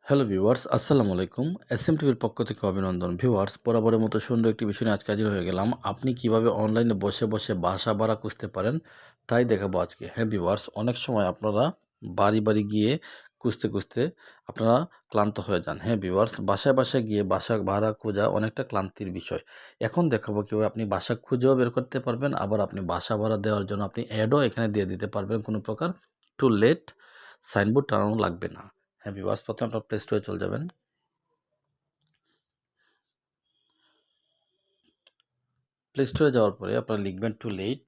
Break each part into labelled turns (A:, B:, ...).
A: Hello viewers, আসসালামু আলাইকুম। SM টিভির পক্ষ থেকে অভিনন্দন। ভিউয়ার্স, বরাবরের মতো সুন্দর একটি বিষয় নিয়ে আজকে হাজির হয়ে গেলাম। আপনি কিভাবে অনলাইনে বসে বসে বাসা ভাড়া খুঁজতে পারেন তাই দেখাবো আজকে। হ্যাঁ ভিউয়ার্স, অনেক সময় আপনারা বাড়ি বাড়ি গিয়ে খুঁজতে খুঁজতে আপনারা ক্লান্ত হয়ে যান। হ্যাঁ ভিউয়ার্স, বাসায় বাসায় গিয়ে বাসা ভাড়া খোঁজা অনেকটা ক্লান্তির বিষয়। এখন দেখাবো কীভাবে আপনি বাসা খুঁজেও বের করতে পারবেন, আবার আপনি বাসা ভাড়া দেওয়ার জন্য আপনি অ্যাডও এখানে দিয়ে দিতে পারবেন। কোনো প্রকার টু লেট সাইনবোর্ড টানানো লাগবে না। হ্যাঁ ভিউয়ার্স, প্রথমে আপনার প্লে স্টোরে চলে যাবেন। প্লে স্টোরে যাওয়ার পরে আপনারা লিখবেন টু লেট।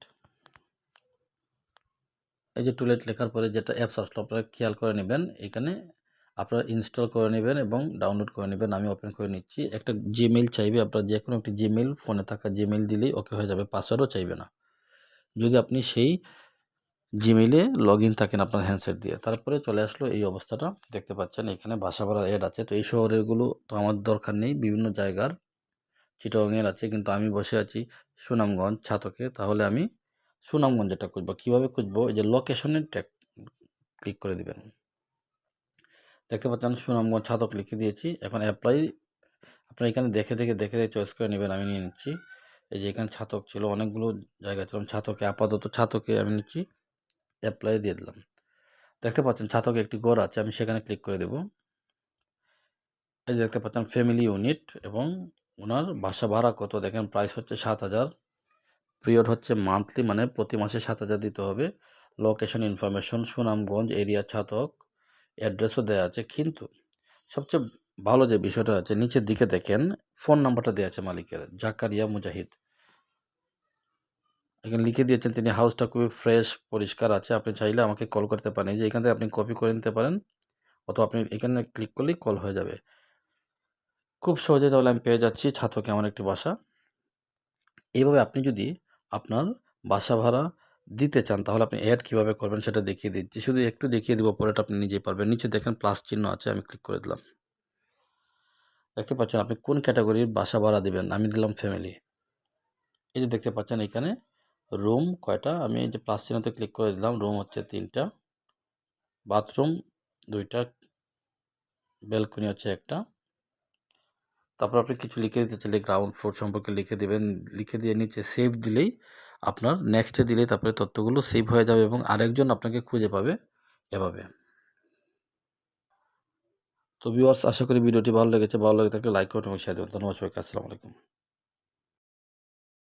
A: এই যে টু লেট লেখার পরে যেটা অ্যাপস আসলো আপনারা খেয়াল করে নেবেন। এখানে আপনারা ইনস্টল করে নেবেন এবং ডাউনলোড করে নেবেন। আমি ওপেন করে নিচ্ছি। একটা জিমেইল চাইবে, আপনার যে কোনো একটি জিমেইল, ফোনে থাকা জিমেইল দিলেই ওকে হয়ে যাবে, পাসওয়ার্ডও চাইবে না। যদি আপনি সেই জিমেইলে লগ ইন থাকেন আপনার হ্যান্ডসেট দিয়ে। তারপরে চলে আসলো এই অবস্থাটা দেখতে পাচ্ছেন, এখানে বাসা ভাড়ার অ্যাড আছে। তো এই শহরেরগুলো তো আমার দরকার নেই, বিভিন্ন জায়গার চিটাগংয়ের আছে, কিন্তু আমি বসে আছি সুনামগঞ্জ ছাতকে। তাহলে আমি সুনামগঞ্জেরটা খুঁজবো। কীভাবে খুঁজবো? এই যে লোকেশনের ক্লিক করে দিবেন। দেখতে পাচ্ছেন সুনামগঞ্জ ছাতক লিখে দিয়েছি। এখন অ্যাপ্লাই আপনারা এখানে দেখে দেখে চয়েস করে নেবেন। আমি নিয়ে নিচ্ছি। এই যে এখানে ছাতক ছিল, অনেকগুলো জায়গা ছিল, ছাতকে আপাতত ছাতকে আমি নিচ্ছি, অ্যাপ্লাই দিয়ে দিলাম। দেখতে পাচ্ছেন ছাতকে একটি ঘর আছে, আমি সেখানে ক্লিক করে দেব। এই যে দেখতে পাচ্ছেন ফ্যামিলি ইউনিট এবং ওনার বাসা ভাড়া কত দেখেন, প্রাইস হচ্ছে 7,000, পিরিয়ড হচ্ছে মান্থলি, মানে প্রতি মাসে 7,000 দিতে হবে। Location information Sunamganj area Chhatak, অ্যাড্রেসও দেওয়া আছে। কিন্তু সবচেয়ে ভালো যে বিষয়টা আছে, নিচের দিকে দেখেন ফোন নাম্বারটা দেওয়া আছে মালিকের, জাকারিয়া মুজাহিদ। এখানে লিখে দিয়েছেন তিনি, হাউসটা খুবই ফ্রেশ পরিষ্কার আছে, আপনি চাইলে আমাকে কল করতে পারেন। এই যে এখান থেকে আপনি কপি করে নিতে পারেন, অথবা আপনি এখানে ক্লিক করলেই কল হয়ে যাবে খুব সহজে। তাহলে আমি পেয়ে যাচ্ছি ছাতকে এমন একটি বাসা। এইভাবে আপনি যদি আপনার বাসা ভাড়া দিতে চান তাহলে আপনি অ্যাড কীভাবে করবেন সেটা দেখিয়ে দিচ্ছি, শুধু একটু দেখিয়ে দিব, পরেটা আপনি নিজেই পারবেন। নিচে দেখেন প্লাস চিহ্ন আছে, আমি ক্লিক করে দিলাম। দেখতে পাচ্ছেন আপনি কোন ক্যাটাগরির বাসা ভাড়া দিবেন। আমি দিলাম ফ্যামিলি। এই যে দেখতে পাচ্ছেন এখানে রুম কয়টা, আমি এই যে প্লাস চিহ্নতে ক্লিক করে দিলাম। রুম হচ্ছে 3টা, বাথরুম 2টা, ব্যালকনি হচ্ছে একটা। তারপর আপনি কিছু লিখে দিতে চাইলে গ্রাউন্ড ফ্লোর সম্পর্কে লিখে দেবেন। লিখে দিয়ে নিচে সেভ দিলেই আপনার নেক্সটে দিলেই তারপরে তথ্যগুলো সেভ হয়ে যাবে এবং আরেকজন আপনাকে খুঁজে পাবে এভাবে। তো ভিউয়ার্স, আশা করি ভিডিওটি ভালো লেগেছে। ভালো লেগে থাকলে লাইক করুন এবং শেয়ার দেবেন। ধন্যবাদ সবাইকে। আসসালামু আলাইকুম।